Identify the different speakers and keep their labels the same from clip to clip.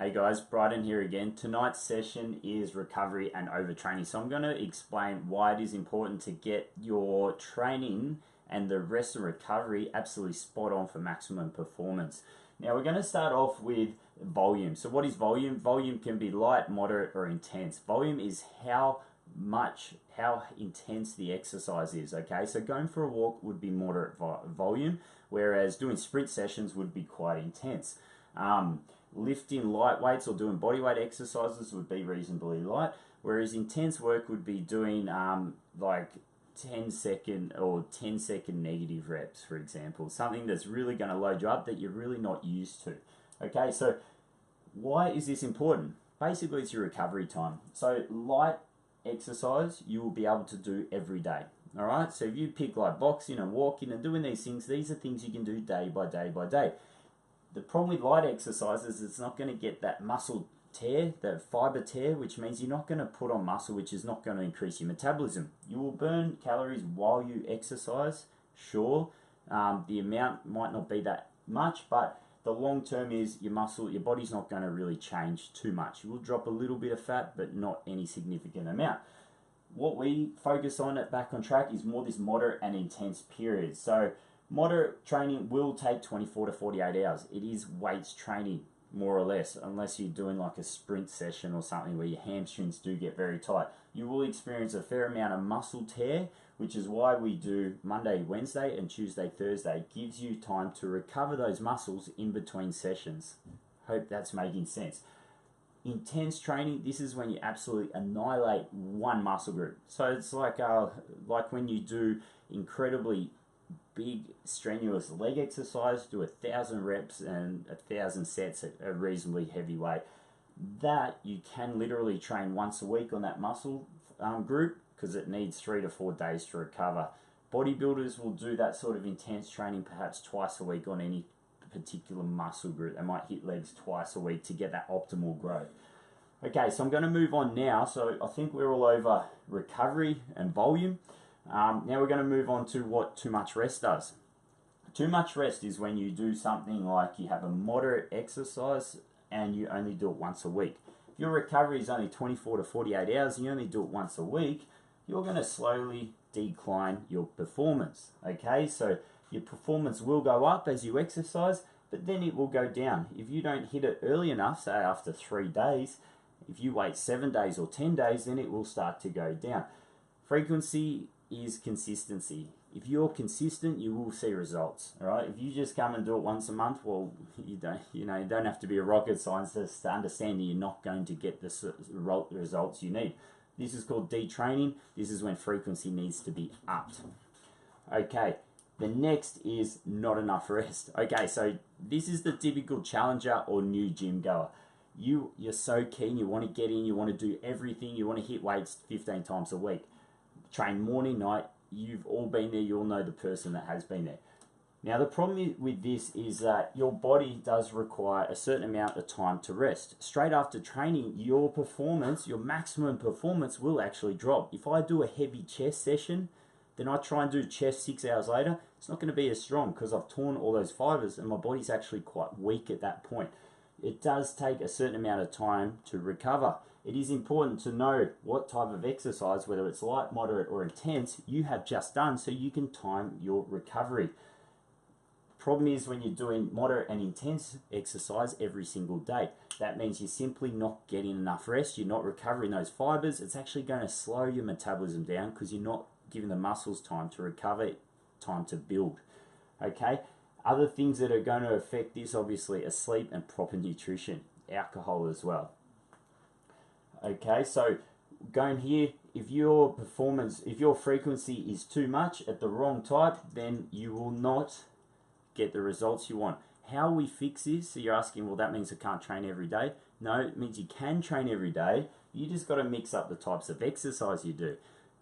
Speaker 1: Hey guys, Bryden here again. Tonight's session is recovery and overtraining. So I'm going to explain why it is important to get your training and the rest of recovery absolutely spot on for maximum performance. Now we're going to start off with volume. So what is volume? Volume can be light, moderate, or intense. Volume is how intense the exercise is, okay? So going for a walk would be moderate volume, whereas doing sprint sessions would be quite intense. Lifting light weights or doing bodyweight exercises would be reasonably light, whereas intense work would be doing like 10-second or 10-second negative reps, for example. Something that's really going to load you up that you're really not used to. Okay, so why is this important? Basically, it's your recovery time. So light exercise you will be able to do every day. All right, so if you pick like boxing and walking and doing these are things you can do day by day by day. The problem with light exercise is it's not going to get that muscle tear, that fiber tear, which means you're not going to put on muscle, which is not going to increase your metabolism. You will burn calories while you exercise, sure. The amount might not be that much, but the long term is your body's not going to really change too much. You will drop a little bit of fat, but not any significant amount. What we focus on at Back on Track is more this moderate and intense period. So moderate training will take 24 to 48 hours. It is weights training, more or less, unless you're doing like a sprint session or something where your hamstrings do get very tight. You will experience a fair amount of muscle tear, which is why we do Monday, Wednesday, and Tuesday, Thursday. It gives you time to recover those muscles in between sessions. Hope that's making sense. Intense training, this is when you absolutely annihilate one muscle group. So it's like when you do incredibly big strenuous leg exercise, do 1,000 reps and 1,000 sets at a reasonably heavy weight. That you can literally train once a week on that muscle group because it needs 3 to 4 days to recover. Bodybuilders will do that sort of intense training perhaps twice a week on any particular muscle group. They might hit legs twice a week to get that optimal growth. Okay, so I'm going to move on now. So I think we're all over recovery and volume. Now we're going to move on to what too much rest does. Too much rest is when you do something like you have a moderate exercise and you only do it once a week. If your recovery is only 24 to 48 hours and you only do it once a week, you're going to slowly decline your performance. Okay, so your performance will go up as you exercise, but then it will go down. If you don't hit it early enough, say after 3 days, if you wait 7 days or 10 days, then it will start to go down. Frequency is consistency. If you're consistent, you will see results. All right. If you just come and do it once a month, well, you don't have to be a rocket scientist to understand that you're not going to get the results you need. This is called detraining. This is when frequency needs to be upped. Okay. The next is not enough rest. Okay, so this is the typical challenger or new gym goer. You're so keen, you want to get in, you want to do everything, you want to hit weights 15 times a week. Train morning, night, you've all been there, you all know the person that has been there. Now the problem with this is that your body does require a certain amount of time to rest. Straight after training, your performance, your maximum performance will actually drop. If I do a heavy chest session, then I try and do chest 6 hours later, it's not going to be as strong because I've torn all those fibers and my body's actually quite weak at that point. It does take a certain amount of time to recover. It is important to know what type of exercise, whether it's light, moderate, or intense, you have just done so you can time your recovery. Problem is when you're doing moderate and intense exercise every single day, that means you're simply not getting enough rest, you're not recovering those fibers. It's actually going to slow your metabolism down because you're not giving the muscles time to recover, time to build. Okay? Other things that are going to affect this obviously are sleep and proper nutrition, alcohol as well. Okay, so going here, if your frequency is too much at the wrong type, then you will not get the results you want. How we fix this? So you're asking, well, that means I can't train every day. No, it means you can train every day. You just got to mix up the types of exercise you do.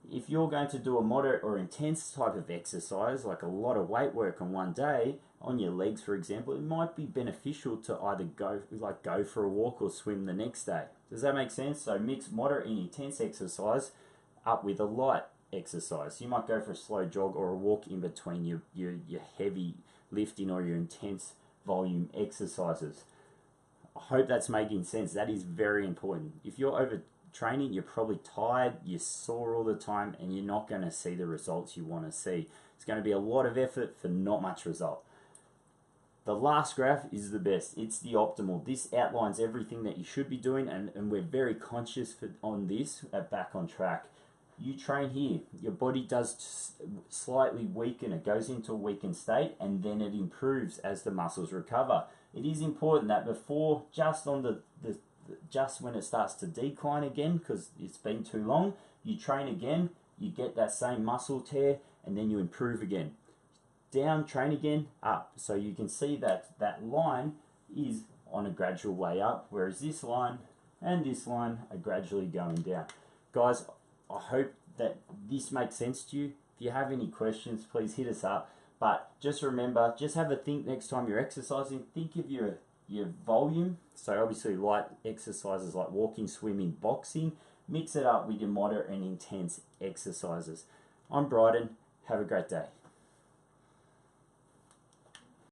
Speaker 1: If you're going to do a moderate or intense type of exercise, like a lot of weight work on one day, on your legs, for example, it might be beneficial to either go for a walk or swim the next day. Does that make sense? So mix moderate and intense exercise up with a light exercise. You might go for a slow jog or a walk in between your heavy lifting or your intense volume exercises. I hope that's making sense. That is very important. If you're overtraining, you're probably tired, you're sore all the time, and you're not going to see the results you want to see. It's going to be a lot of effort for not much result. The last graph is the best. It's the optimal. This outlines everything that you should be doing, and we're very conscious on this at Back on Track. You train here, your body does slightly weaken, it goes into a weakened state, and then it improves as the muscles recover. It is important that before, just when it starts to decline again, because it's been too long, you train again, you get that same muscle tear, and then you improve again. Down, train again, up. So you can see that that line is on a gradual way up, whereas this line and this line are gradually going down. Guys, I hope that this makes sense to you. If you have any questions, please hit us up. But just remember, just have a think next time you're exercising. Think of your volume. So obviously light exercises like walking, swimming, boxing. Mix it up with your moderate and intense exercises. I'm Bryden. Have a great day.